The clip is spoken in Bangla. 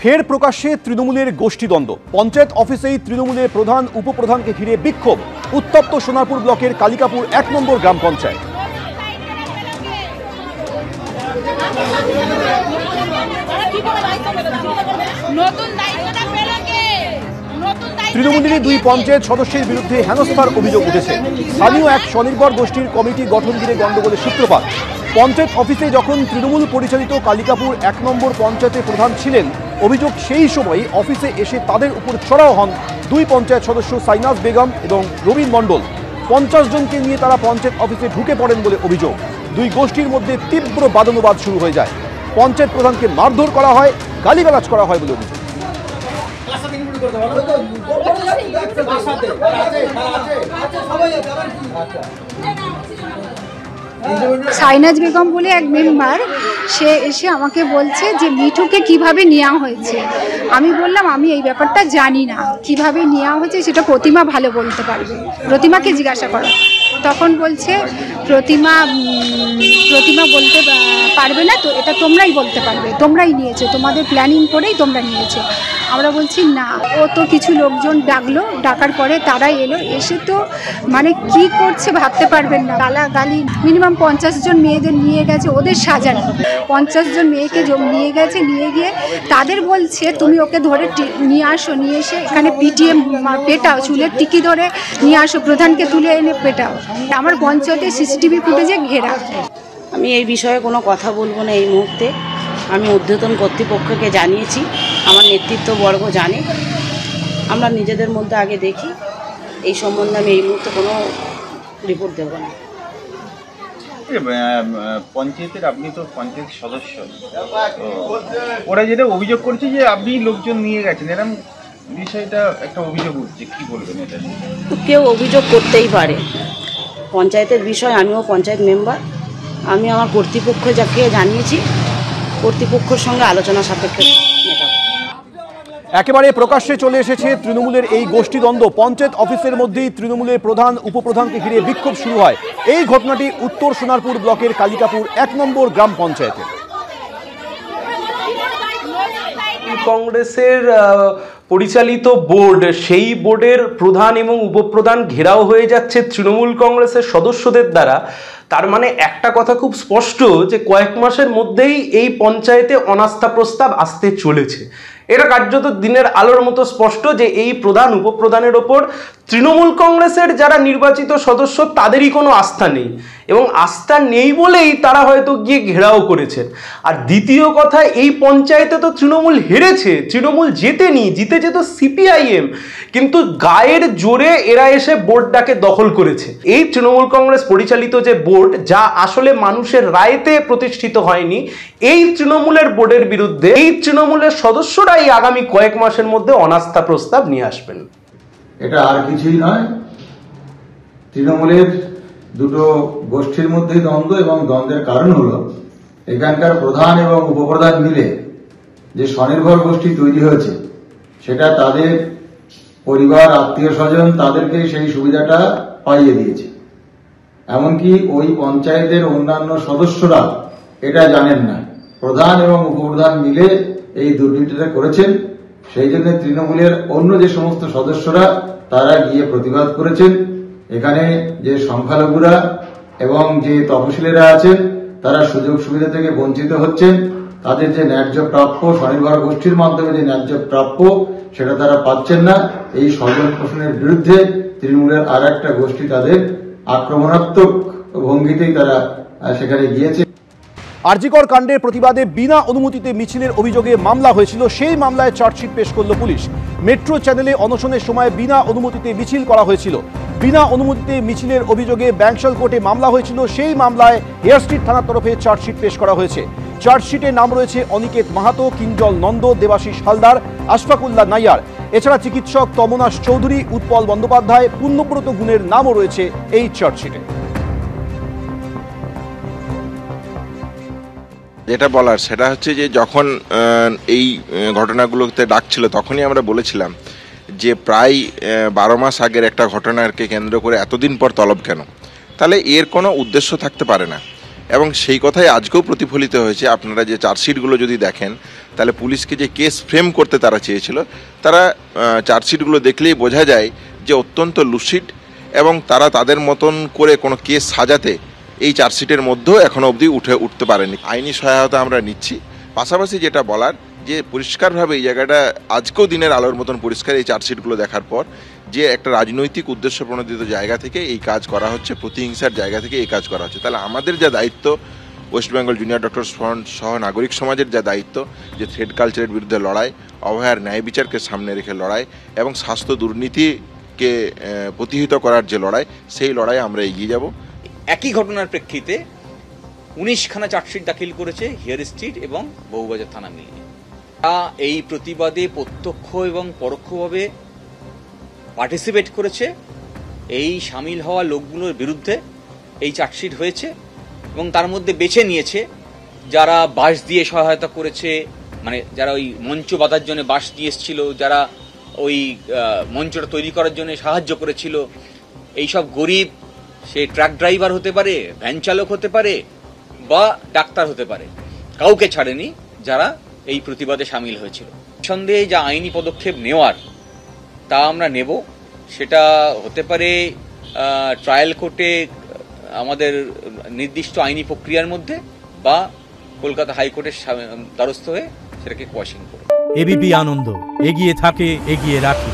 ফের প্রকাশ্যে তৃণমূলের গোষ্ঠীদ্বন্দ্ব। পঞ্চায়েত অফিসেই তৃণমূলের প্রধান উপপ্রধানকে ঘিরে বিক্ষোভ। উত্তপ্ত সোনারপুর ব্লকের কালিকাপুর ১ নম্বর গ্রাম পঞ্চায়েত। তৃণমূলের দুই পঞ্চায়েত সদস্যের বিরুদ্ধে হেনস্থার অভিযোগ উঠেছে। স্থানীয় এক স্বনির্ভর গোষ্ঠীর কমিটি গঠন ঘিরে গণ্ডগোলের সূত্রপাত। পঞ্চায়েত অফিসে যখন তৃণমূল পরিচালিত কালিকাপুর ১ নম্বর পঞ্চায়েতের প্রধান ছিলেন, অভিযোগ সেই সময়ই অফিসে এসে তাদের উপর চড়াও হন দুই পঞ্চায়েত সদস্য সাইনাজ বেগম এবং রবীন মণ্ডল। ৫০ জনকে নিয়ে তারা পঞ্চায়েত অফিসে ঢুকে পড়েন বলে অভিযোগ। দুই গোষ্ঠীর মধ্যে তীব্র বাদানুবাদ শুরু হয়ে যায়। পঞ্চায়েত প্রধানকে মারধর করা হয়, গালিগালাজ করা হয় বলে অভিযোগ। সাইনাজ বেগম বলে এক মেম্বার, সে এসে আমাকে বলছে যে মিঠুকে কিভাবে নেওয়া হয়েছে। আমি বললাম আমি এই ব্যাপারটা জানি না, কিভাবে নেওয়া হয়েছে সেটা প্রতিমা ভালো বলতে পারবে, প্রতিমাকে জিজ্ঞাসা করো। তখন বলছে প্রতিমা বলতে পারবে না, তো এটা তোমরাই বলতে পারবে, তোমরাই নিয়েছো, তোমাদের প্ল্যানিং করেই তোমরা নিয়েছো। আমরা বলছি না, ও তো কিছু লোকজন ডাকলো, ডাকার পরে তারা এলো, এসে তো মানে কি করছে ভাবতে পারবেন না। গালাগালি, মিনিমাম ৫০ জন মেয়েদের নিয়ে গেছে, ওদের সাজানো ৫০ জন মেয়েকে নিয়ে গেছে, নিয়ে গিয়ে তাদের বলছে তুমি ওকে ধরে নিয়ে আসো, নিয়ে এসে এখানে পিটিএম পেটাও, চুলের টিকি ধরে নিয়ে আসো, প্রধানকে তুলে এনে পেটাও। আমার পঞ্চায়েতে সিসিটিভি ফুটেজে ঘেরা। আমি এই বিষয়ে কোনো কথা বলবো না এই মুহূর্তে। আমি ঊর্ধ্বতন কর্তৃপক্ষকে জানিয়েছি, আমার নেতৃত্ববর্গ জানে। আমরা নিজেদের মধ্যে আগে দেখি, এই সম্বন্ধে আমি এই মুহূর্তে কোনো রিপোর্ট দেবো না। পঞ্চায়েতের, আপনি তো পঞ্চায়েত সদস্য, তো ওরা যেটা অভিযোগ করছে যে আপনি লোকজন নিয়ে গেছেন, এরকম বিষয়টা একটা অভিযোগ উঠছে, কি বলবেন এটা? কেউ অভিযোগ করতেই পারে, পঞ্চায়েতের বিষয়। আমিও পঞ্চায়েত মেম্বার, আমি আমার কর্তৃপক্ষ যাকে জানিয়েছি, কর্তৃপক্ষের সঙ্গে আলোচনা সাপেক্ষে মেটাবো। একেবারে প্রকাশ্যে চলে এসেছে তৃণমূলের এই গোষ্ঠীদ্বন্দ্ব। পঞ্চায়েত অফিসের মধ্যেই তৃণমূলের প্রধান উপপ্রধানকে ঘিরে বিক্ষোভ শুরু হয়। এই ঘটনাটি উত্তর সোনারপুর ব্লকের কালিকাপুর ১ নম্বর গ্রাম পঞ্চায়েতে। কংগ্রেসের পরিচালিত বোর্ড, সেই বোর্ডের প্রধান এবং উপপ্রধান ঘেরাও হয়ে যাচ্ছে তৃণমূল কংগ্রেসের সদস্যদের দ্বারা। তার মানে একটা কথা খুব স্পষ্ট যে কয়েক মাসের মধ্যেই এই পঞ্চায়েতে অনাস্থা প্রস্তাব আসতে চলেছে। এটা কার্যত দিনের আলোর মতো স্পষ্ট যে এই প্রধান উপপ্রধানের ওপর তৃণমূল কংগ্রেসের যারা নির্বাচিত সদস্য তাদেরই কোনো আস্থা নেই, এবং আস্থা নেই বলেই তারা হয়তো গিয়ে ঘেরাও করেছেন। আর দ্বিতীয় কথা, এই পঞ্চায়েতে তো তৃণমূল হেরেছে, তৃণমূল জেতেনি, জিতেছে তো সিপিআইএম, কিন্তু গায়ের জোরে এরা এসে বোর্ডটাকে দখল করেছে। এই তৃণমূল কংগ্রেস পরিচালিত যে বোর্ড, যা আসলে মানুষের রায়তে প্রতিষ্ঠিত হয়নি, এই তৃণমূলের বোর্ডের বিরুদ্ধে এই তৃণমূলের সদস্যরাই আগামী কয়েক মাসের মধ্যে অনাস্থা প্রস্তাব নিয়ে আসবেন। এটা আর কিছুই নয়, তৃণমূলের দুটো গোষ্ঠীর মধ্যে দ্বন্দ্ব, এবং দ্বন্দ্বের কারণ হলো এখানকার প্রধান এবং উপপ্রধান মিলে যে স্বনির্ভর গোষ্ঠী তৈরি হয়েছে, সেটা তাদের পরিবার, আত্মীয় স্বজন, তাদেরকে সেই সুবিধাটা পাইয়ে দিয়েছে। এমনকি ওই পঞ্চায়েতের অন্যান্য সদস্যরা এটা জানেন না, প্রধান এবং উপপ্রধান মিলে এই দুর্নীতিটা করেছেন। সেই জন্য তৃণমূলের অন্য যে সমস্ত সদস্যরা তারা গিয়ে প্রতিবাদ করেছেন। এখানে যে সংখ্যালঘুরা এবং যে তপশিলীরা আছেন তারা সুযোগ সুবিধা থেকে বঞ্চিত হচ্ছেন। তাদের যে ন্যায্য প্রাপ্য, স্বনির্ভর গোষ্ঠীর মাধ্যমে যে ন্যায্য প্রাপ্য, সেটা তারা পাচ্ছেন না। এই স্বজন পোষণের বিরুদ্ধে তৃণমূলের আর একটা গোষ্ঠী তাদের আক্রমণাত্মক ভঙ্গিতেই তারা সেখানে গিয়েছে। আরজিকর কাণ্ডের প্রতিবাদে বিনা অনুমতিতে মিছিলের অভিযোগে মামলা হয়েছিল, সেই মামলায় চার্জশিট পেশ করল পুলিশ। মেট্রো চ্যানেলে অনশনের সময় বিনা অনুমতিতে মিছিল করা হয়েছিল। বিনা অনুমতিতে মিছিলের অভিযোগে ব্যাংশাল কোর্টে মামলা হয়েছিল, সেই মামলায় হেয়ার স্ট্রিট থানার তরফে চার্জশিট পেশ করা হয়েছে। চার্জশিটে নাম রয়েছে অনিকেত মাহাতো, কিঞ্জল নন্দ, দেবাশিস হালদার, আশফাকুল্লাহ নাইয়ার। এছাড়া চিকিৎসক তমনাশ চৌধুরী, উৎপল বন্দ্যোপাধ্যায়, পুণ্যব্রত গুণের নামও রয়েছে এই চার্জশিটে। যেটা বলার সেটা হচ্ছে যে যখন এই ঘটনাগুলোতে ডাকছিল, তখনই আমরা বলেছিলাম যে প্রায় 12 মাস আগের একটা ঘটনাকে কেন্দ্র করে এতদিন পর তলব কেন? তাহলে এর কোনো উদ্দেশ্য থাকতে পারে না। এবং সেই কথাই আজকেও প্রতিফলিত হয়েছে। আপনারা যে চার্জশিটগুলো যদি দেখেন তাহলে পুলিশকে যে কেস ফ্রেম করতে তারা চেয়েছিল, তারা চার্জশিটগুলো দেখলেই বোঝা যায় যে অত্যন্ত লুসিড এবং তারা তাদের মতন করে কোনো কেস সাজাতে এই চার্জশিটের মধ্যেও এখনও অবধি উঠতে পারেনি। আইনি সহায়তা আমরা নিচ্ছি। পাশাপাশি যেটা বলার যে পরিষ্কারভাবে এই জায়গাটা আজকেও দিনের আলোর মতন পরিষ্কার এই চার্জশিটগুলো দেখার পর যে একটা রাজনৈতিক উদ্দেশ্য প্রণোদিত জায়গা থেকে এই কাজ করা হচ্ছে, প্রতিহিংসার জায়গা থেকে এই কাজ করা হচ্ছে। তাহলে আমাদের যা দায়িত্ব, West Bengal junior doctors front সহ নাগরিক সমাজের যা দায়িত্ব, যে থ্রেড কালচারের বিরুদ্ধে লড়াই, অবহেয়ার ন্যায় বিচারকে সামনে রেখে লড়াই এবং স্বাস্থ্য দুর্নীতিকে প্রতিহিত করার যে লড়াই, সেই লড়াই আমরা এগিয়ে যাব। একই ঘটনার প্রেক্ষিতে 19খানা চার্জশিট দাখিল করেছে হিয়ার স্ট্রিট এবং বহুবাজার থানা মিলিয়ে। এই প্রতিবাদে প্রত্যক্ষ এবং পরোক্ষভাবে পার্টিসিপেট করেছে। এই সামিল হওয়া লোকগুলোর বিরুদ্ধে এই চার্জশিট হয়েছে এবং তার মধ্যে বেছে নিয়েছে যারা বাঁশ দিয়ে সহায়তা করেছে, মানে যারা ওই মঞ্চ বাঁধার জন্য বাঁশ দিয়ে এসেছিল, যারা ওই মঞ্চটা তৈরি করার জন্য সাহায্য করেছিল। এইসব গরিব, সে ট্রাক ড্রাইভার হতে পারে, ভ্যান চালক হতে পারে বা ডাক্তার হতে পারে, কাউকে ছাড়েনি যারা এই প্রতিবাদে সামিল হয়েছিল। সন্দেহে যা আইনি পদক্ষেপ নেওয়ার তা আমরা নেব। সেটা হতে পারে ট্রায়াল কোর্টে আমাদের নির্দিষ্ট আইনি প্রক্রিয়ার মধ্যে বা কলকাতা হাইকোর্টের দ্বারস্থ হয়ে সেটাকে কোয়াশিং করব। এবিপি আনন্দ, এগিয়ে থাকে, এগিয়ে রাখে।